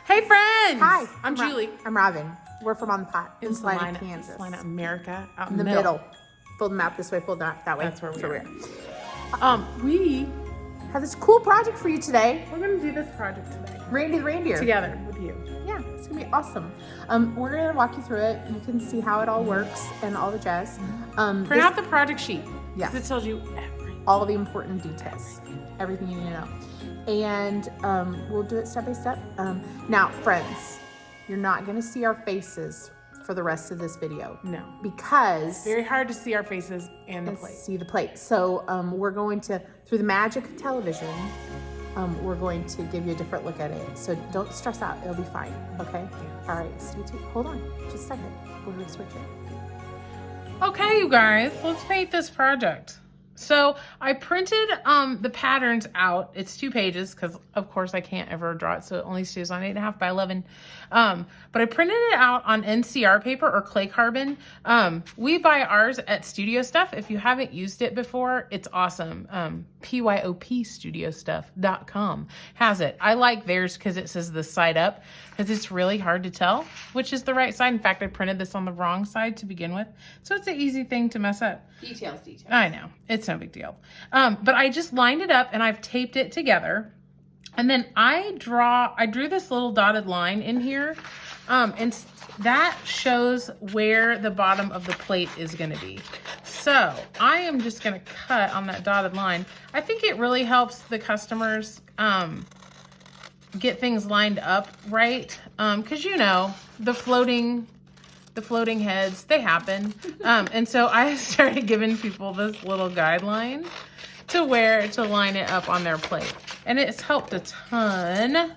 Hey friends! Hi, I'm Julie. I'm Robin. We're from On the Pot in Salina, Kansas. Salina, America, out In the middle. Fold them out this way, fold them out that way. That's where we are. We have this cool project for you today. We're gonna do this project today. Reindeer. Together with you. Yeah, it's gonna be awesome. We're gonna walk you through it. You can see how it all works and all the jazz. Print out the project sheet. Yeah. It tells you everything. All the important details. Everything you need to know. And we'll do it step by step. Now, friends, you're not going to see our faces for the rest of this video. No. Because... Very hard to see our faces and the plate. See the plate. So we're going to, through the magic of television, we're going to give you a different look at it. So don't stress out. It'll be fine. Okay? Yes. All right. Stay tuned. Hold on. Just a second. We're going to switch it. Okay, you guys. Let's paint this project. So I printed the patterns out. It's 2 pages because of course I can't ever draw it, so it only stays on 8.5 by 11. But I printed it out on NCR paper or clay carbon. We buy ours at Studio Stuff. If you haven't used it before, it's awesome. PYOPstudiostuff.com has it. I like theirs because it says the side up, because it's really hard to tell which is the right side. In fact, I printed this on the wrong side to begin with, so it's an easy thing to mess up. Details. I know, it's no big deal. But I just lined it up and I've taped it together. And then I drew this little dotted line in here. And that shows where the bottom of the plate is gonna be. So I am just gonna cut on that dotted line. I think it really helps the customers get things lined up right. Cause you know, the floating heads, they happen. And so I started giving people this little guideline to where to line it up on their plate. And it's helped a ton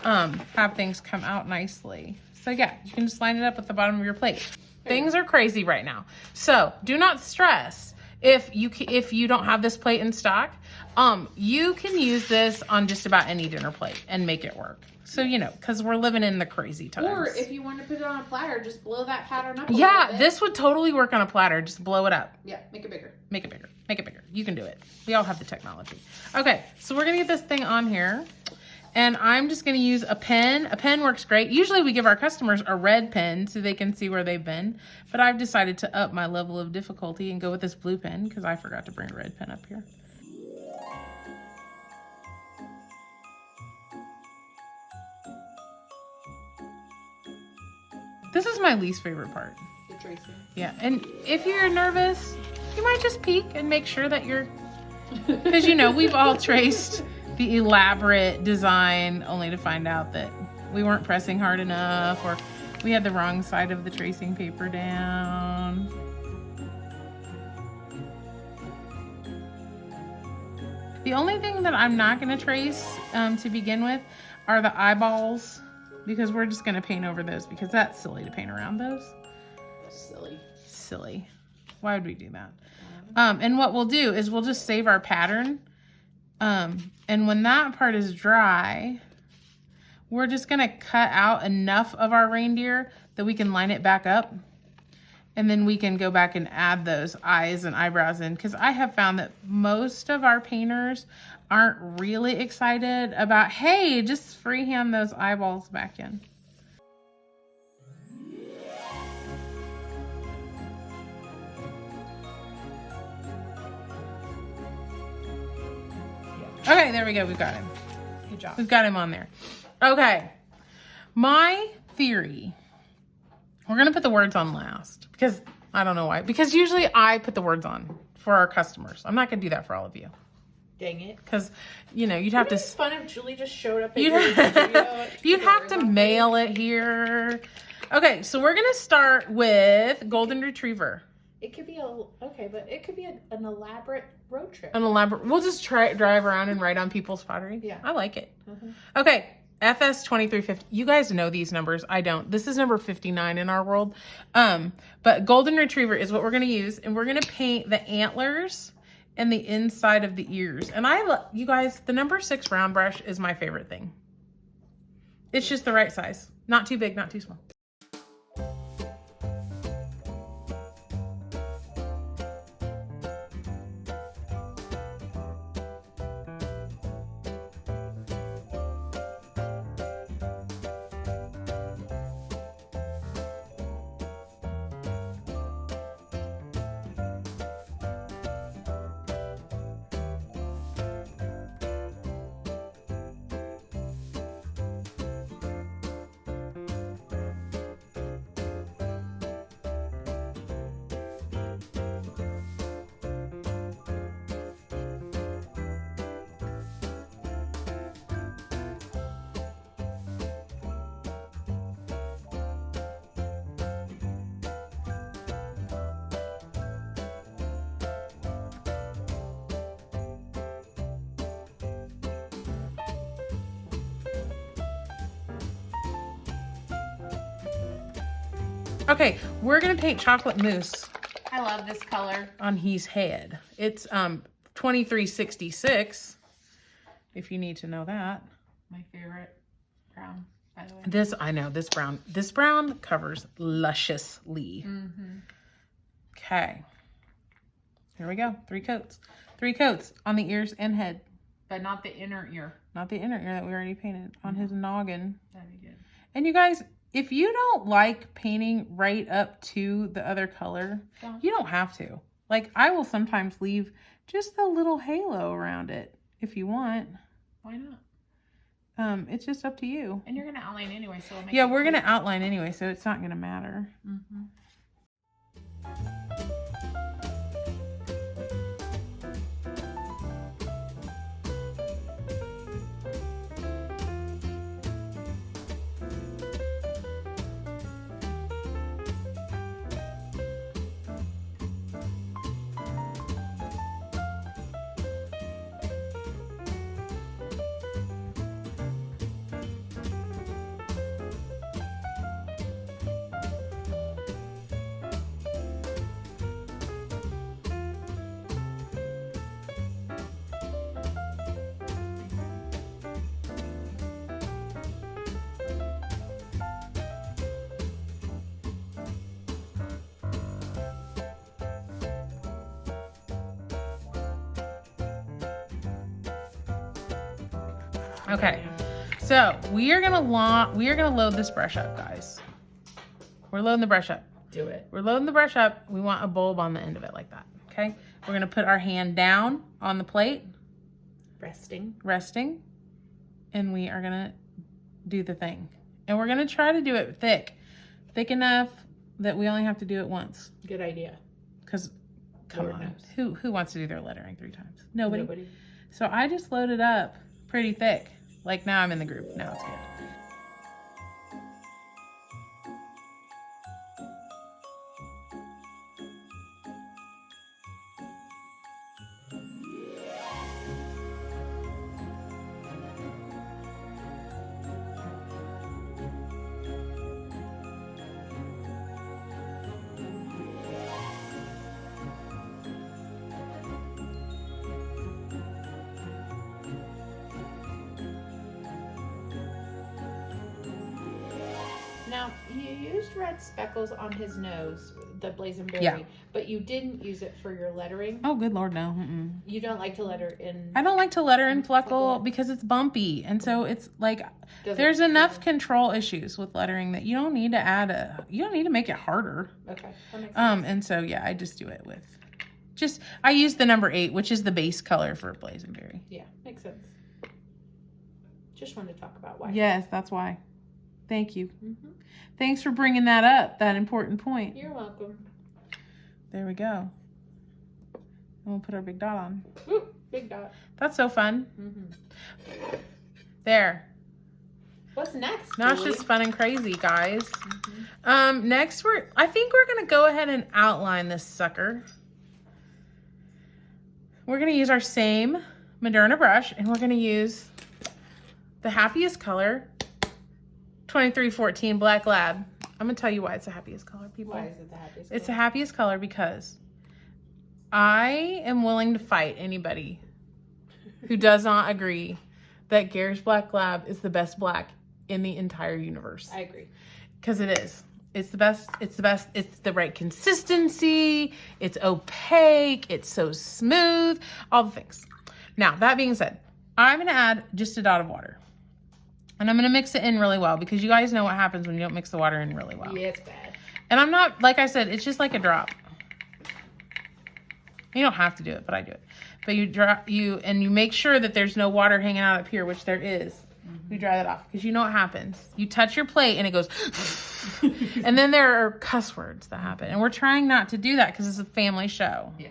have things come out nicely. So yeah, you can just line it up at the bottom of your plate. Things are crazy right now. So do not stress if you don't have this plate in stock. You can use this on just about any dinner plate and make it work. So, you know, because we're living in the crazy times. Or if you want to put it on a platter, just blow that pattern up. Yeah, this would totally work on a platter. Just blow it up. Yeah, make it bigger. Make it bigger. Make it bigger. You can do it. We all have the technology. Okay, so we're going to get this thing on here. And I'm just going to use a pen. A pen works great. Usually we give our customers a red pen so they can see where they've been. But I've decided to up my level of difficulty and go with this blue pen because I forgot to bring a red pen up here. This is my least favorite part. The tracing. Yeah, and if you're nervous, you might just peek and make sure that you're, because you know, we've all traced the elaborate design only to find out that we weren't pressing hard enough or we had the wrong side of the tracing paper down. The only thing that I'm not going to trace to begin with are the eyeballs, because we're just going to paint over those because that's silly to paint around those. Silly. Why would we do that? And what we'll do is we'll just save our pattern. And when that part is dry, we're just going to cut out enough of our reindeer that we can line it back up. And then we can go back and add those eyes and eyebrows in, because I have found that most of our painters aren't really excited about, hey, just freehand those eyeballs back in. Okay, there we go. We've got him. Good job. We've got him on there. Okay. My theory, we're going to put the words on last because I don't know why. Because usually I put the words on for our customers. I'm not going to do that for all of you. Dang it. Because, you know, you'd have to... It's fun if Julie just showed up at You'd have to mail it here. Okay, so we're going to start with Golden Retriever. It could be but it could be an elaborate road trip. We'll just drive around and write on people's pottery. Yeah. I like it. Okay, FS 2350. You guys know these numbers. I don't. This is number 59 in our world. But Golden Retriever is what we're going to use. And we're going to paint the antlers and the inside of the ears. And you guys, the number 6 round brush is my favorite thing. It's just the right size. Not too big, not too small. Okay, we're gonna paint chocolate mousse I love this color. on his head. It's 2366, if you need to know that. My favorite brown, by the way. I know, this brown covers lusciously. Okay. Here we go. 3 coats. 3 coats on the ears and head. But not the inner ear. Not the inner ear that we already painted on his noggin. That'd be good. And you guys, if you don't like painting right up to the other color, you don't have to. Like, I will sometimes leave just a little halo around it if you want. Why not? It's just up to you. And you're going to outline anyway, so it'll make Yeah, we're going to outline anyway, so it's not going to matter. Okay, so we are gonna load this brush up, guys. We're loading the brush up. Do it. We're loading the brush up. We want a bulb on the end of it like that. Okay, we're gonna put our hand down on the plate, resting, and we are gonna do the thing. And we're gonna try to do it thick enough that we only have to do it once. Good idea. Because come Lord on, knows. who wants to do their lettering 3 times? Nobody. Nobody. So I just loaded up pretty thick. Like, now I'm in the group. Now it's good. Now, you used red speckles on his nose, the blazonberry, Yeah. but you didn't use it for your lettering. Oh, good Lord, no. You don't like to letter in. I don't like to letter in Fleckle because it's bumpy. And so it's like, there's enough control issues with lettering that you don't need to you don't need to make it harder. Okay. That makes sense. And so, yeah, I just do it with, I use the number 8, which is the base color for blazonberry. Yeah, makes sense. Just wanted to talk about why. Yes, that's why. Thank you. Thanks for bringing that up, that important point. You're welcome. There we go. And we'll put our big dot on. Ooh, big dot. That's so fun. There. What's next? Now it's Julie? just fun and crazy, guys. Next, I think we're going to go ahead and outline this sucker. We're going to use our same Moderna brush, and we're going to use the happiest color, 2314 Black Lab. I'm going to tell you why it's the happiest color, people. Why is it the happiest It's the color? happiest color because I am willing to fight anybody who does not agree that Gary's Black Lab is the best black in the entire universe. I agree. Because it is. It's the best. It's the best. It's the right consistency. It's opaque. It's so smooth. All the things. Now, that being said, I'm going to add just a dot of water. And I'm going to mix it in really well because you guys know what happens when you don't mix the water in really well. Yeah, it's bad. And I'm not, like I said, it's just like a drop. You don't have to do it, but I do it. But you make sure that there's no water hanging out up here, which there is. You dry that off because you know what happens. You touch your plate and it goes, and then there are cuss words that happen. And we're trying not to do that because it's a family show. Yeah.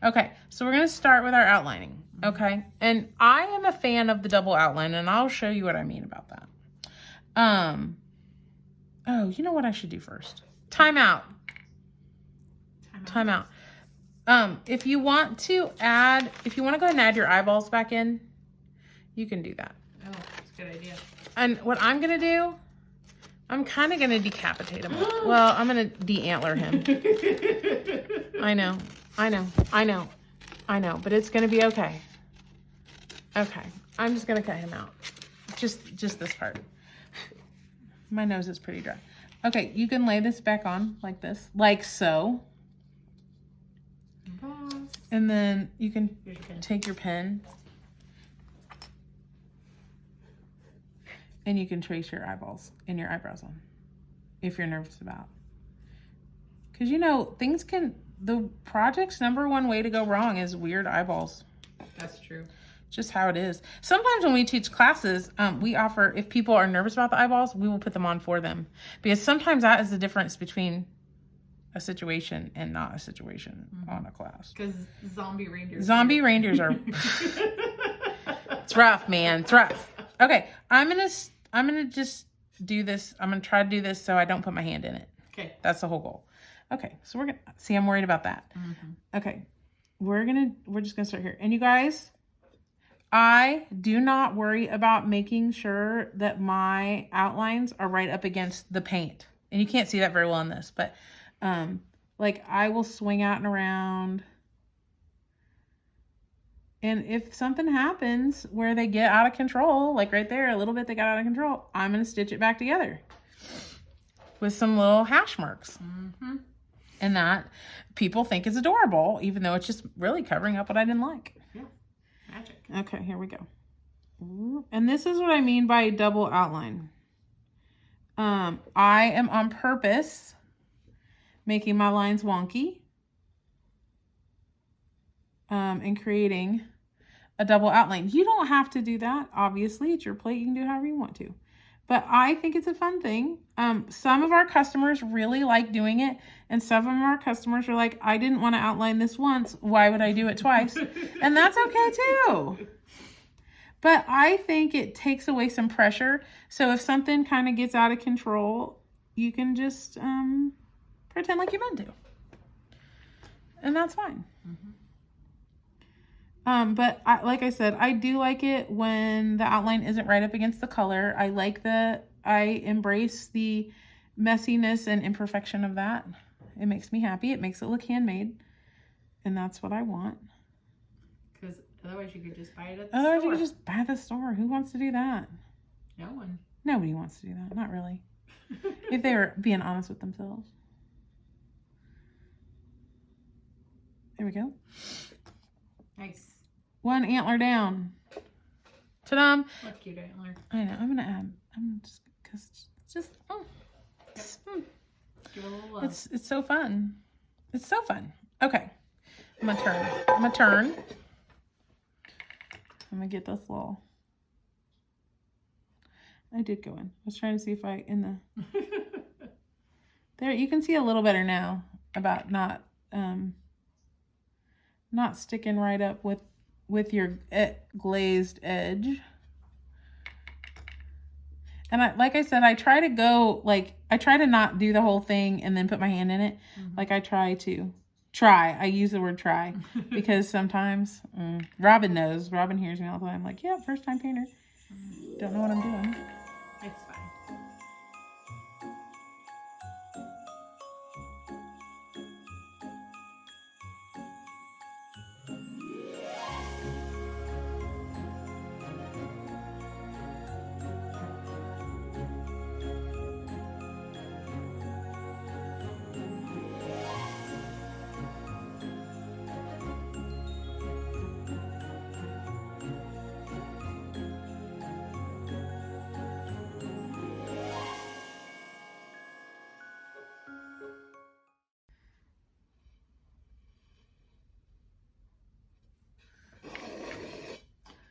Okay, so we're going to start with our outlining. Okay, and I am a fan of the double outline, and I'll show you what I mean about that. Oh, you know what I should do first? Time out. If you want to go ahead and add your eyeballs back in, you can do that. Oh, that's a good idea. And what I'm going to do I'm kind of going to decapitate him. Well, I'm going to de-antler him. I know. But it's going to be okay. Okay. I'm just going to cut him out. Just this part. My nose is pretty dry. Okay, you can lay this back on like this. Like so. And then you can take your pen. And you can trace your eyeballs and your eyebrows on if you're nervous about. Because, you know, the project's #1 way to go wrong is weird eyeballs. That's true. Just how it is. Sometimes when we teach classes, we offer, if people are nervous about the eyeballs, we will put them on for them. Because sometimes that is the difference between a situation and not a situation on a class. Because zombie reindeers. Zombie reindeers are... It's rough, man. It's rough. Okay, I'm gonna just do this. I'm gonna try to do this so I don't put my hand in it. Okay. That's the whole goal. Okay, so we're gonna see. I'm worried about that. Okay, we're just gonna start here. And you guys, I do not worry about making sure that my outlines are right up against the paint. And you can't see that very well in this, but like I will swing out and around. And if something happens where they get out of control, like right there, a little bit they got out of control, I'm going to stitch it back together with some little hash marks. And that people think is adorable, even though it's just really covering up what I didn't like. Yeah, magic. Okay, here we go. And this is what I mean by double outline. I am on purpose making my lines wonky. And creating a double outline. You don't have to do that. Obviously, it's your plate. You can do however you want to. But I think it's a fun thing. Some of our customers really like doing it. And some of our customers are like, I didn't want to outline this once. Why would I do it twice? And that's okay too. But I think it takes away some pressure. So if something kind of gets out of control, you can just pretend like you meant to. And that's fine. But like I said, I do like it when the outline isn't right up against the color. I embrace the messiness and imperfection of that. It makes me happy. It makes it look handmade. And that's what I want. Because otherwise you could just buy it at the store. Otherwise you could just buy it at the store. Who wants to do that? No one. Nobody wants to do that. Not really. If they were being honest with themselves. There we go. Nice. One antler down. Ta-da! What cute antler. I know. I'm gonna add. I'm just because Give it a little love. it's so fun. It's so fun. Okay, I'm gonna turn. I'm gonna get this little. I did go in. I was trying to see if I in the. There, you can see a little better now about not sticking right up with your glazed edge. And like I said, I try to not do the whole thing and then put my hand in it. Like I I use the word try because sometimes Robin knows. Robin hears me all the time. Like, yeah, first time painter. Don't know what I'm doing. It's fine.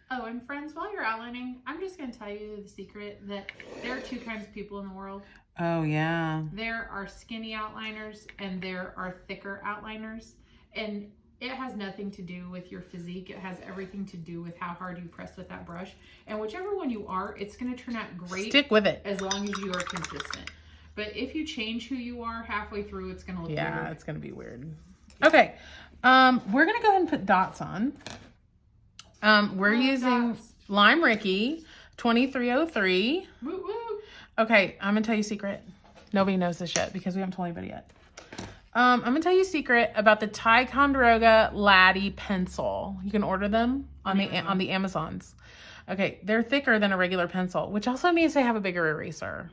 Oh, and friends, while you're outlining, I'm just going to tell you the secret that there are two kinds of people in the world. Oh, yeah. There are skinny outliners and there are thicker outliners. And it has nothing to do with your physique. It has everything to do with how hard you press with that brush. And whichever one you are, it's going to turn out great. Stick with it. As long as you are consistent. But if you change who you are halfway through, it's going to look weird. Yeah, it's going to be weird. Okay. We're going to go ahead and put dots on. We're using dots. Lime Ricky 2303. Woo woo. Okay, I'm gonna tell you a secret. Nobody knows this yet because we haven't told anybody yet. I'm gonna tell you a secret about the Ticonderoga Laddie pencil. You can order them on the Amazons. Okay, they're thicker than a regular pencil, which also means they have a bigger eraser.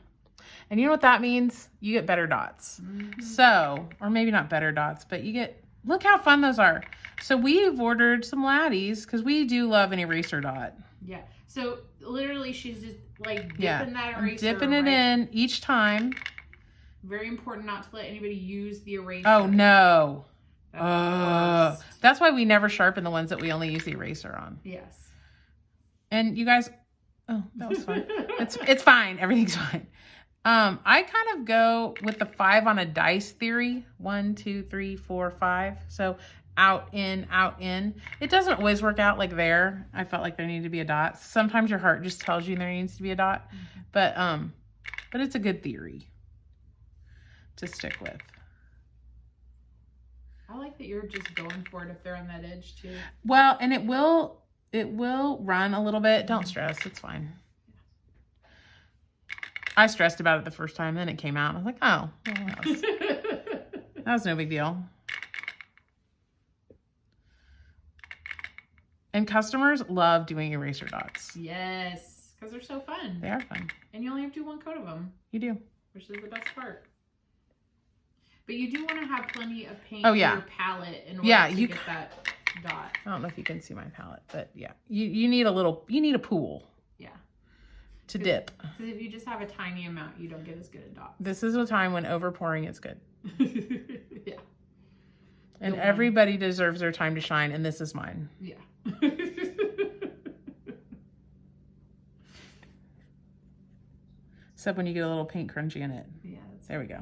And you know what that means? You get better dots. So, or maybe not better dots, but you get, look how fun those are. So we've ordered some Laddies because we do love an eraser dot. Yeah. So literally she's just like dipping that eraser. Dipping it in each time. Very important not to let anybody use the eraser. Oh no. That's why we never sharpen the ones that we only use the eraser on. Yes. And you guys, oh, that was fun. It's fine. Everything's fine. I kind of go with the 5 on a dice theory. 1, 2, 3, 4, 5. So out, in, out, in. It doesn't always work out like there. I felt like there needed to be a dot. Sometimes your heart just tells you there needs to be a dot. But it's a good theory to stick with. I like that you're just going for it if they're on that edge too. Well, and it will run a little bit. Don't stress. It's fine. I stressed about it the first time, then it came out. I was like, oh, well, that was no big deal. And customers love doing eraser dots. Yes, because they're so fun. They are fun. And you only have to do 1 coat of them. You do. Which is the best part. But you do want to have plenty of paint in your palette in order to get that dot. I don't know if you can see my palette, but yeah. You need a pool. Yeah. To dip. Because if you just have a tiny amount, you don't get as good a dot. This is a time when overpouring is good. Yeah. And everybody deserves their time to shine, and this is mine. Yeah. Except when you get a little paint crunchy in it. Yeah. There we go.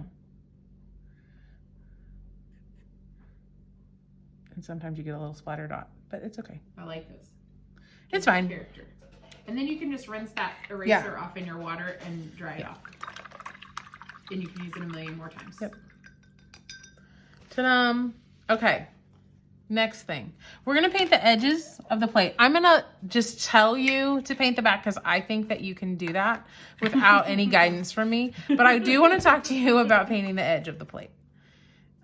And sometimes you get a little splatter dot, but it's okay. I like this. It's fine. Character. And then you can just rinse that eraser off in your water and dry it off. And you can use it a million more times. Yep. Ta-da! Okay. Next thing. We're going to paint the edges of the plate. I'm going to just tell you to paint the back because I think that you can do that without any guidance from me. But I do want to talk to you about painting the edge of the plate.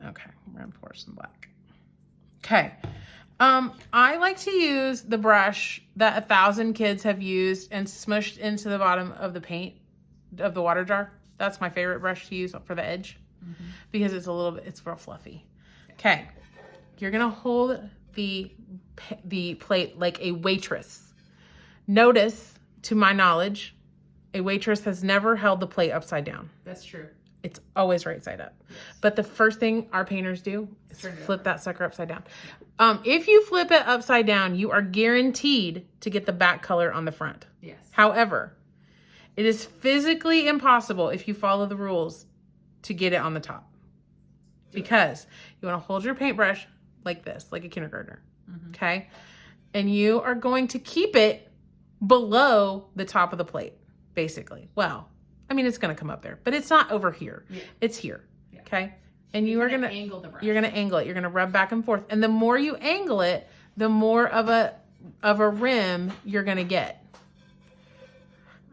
Okay. We're going to pour some black. Okay. I like to use the brush that 1,000 kids have used and smushed into the bottom of the paint of the water jar. That's my favorite brush to use for the edge because it's real fluffy. Okay. You're going to hold the plate like a waitress. Notice, to my knowledge, a waitress has never held the plate upside down. That's true. It's always right side up. Yes. But the first thing our painters do is flip that sucker upside down. If you flip it upside down, you are guaranteed to get the back color on the front. Yes. However, it is physically impossible if you follow the rules to get it on the top. Because you want to hold your paintbrush like this, like a kindergartner. Okay? And you are going to keep it below the top of the plate, basically. Well, I mean, it's going to come up there, but it's not over here. Yeah. It's here. Yeah. Okay. And you're going to angle the brush. You're going to angle it. You're going to rub back and forth. And the more you angle it, the more of a rim you're going to get.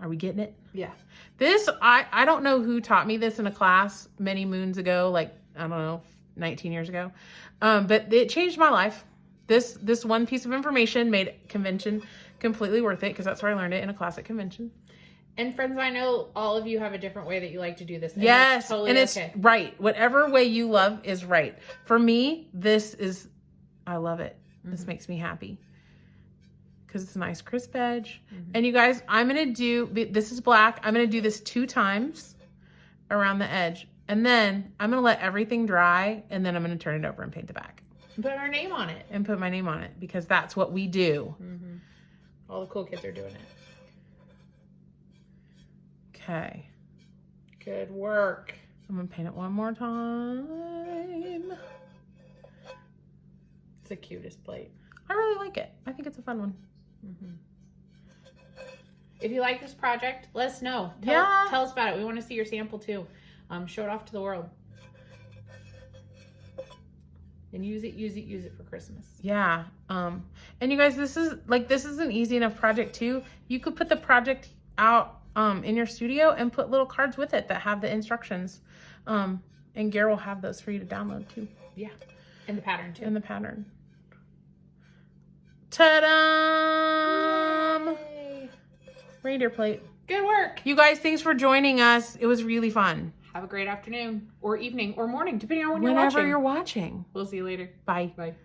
Are we getting it? Yeah. This, I don't know who taught me this in a class many moons ago, like, I don't know, 19 years ago. But it changed my life. This one piece of information made convention completely worth it because that's where I learned it, in a class at convention. And friends, I know all of you have a different way that you like to do this. And yes, and it's right. Whatever way you love is right. For me, I love it. This makes me happy. Because it's a nice crisp edge. And you guys, this is black. I'm going to do this 2 times around the edge. And then I'm going to let everything dry. And then I'm going to turn it over and paint the back. And put our name on it. And put my name on it. Because that's what we do. All the cool kids are doing it. Okay. Good work. I'm going to paint it one more time. It's the cutest plate. I really like it. I think it's a fun one. If you like this project, let us know. Tell us about it. We want to see your sample too. Show it off to the world. And use it for Christmas. Yeah. And you guys, this is an easy enough project too. You could put the project out in your studio and put little cards with it that have the instructions. And Gare will have those for you to download too. Yeah. And the pattern too. And the pattern. Ta-da! Yay. Reindeer plate. Good work. You guys, thanks for joining us. It was really fun. Have a great afternoon or evening or morning, depending on when you're watching. Whenever you're watching. We'll see you later. Bye. Bye.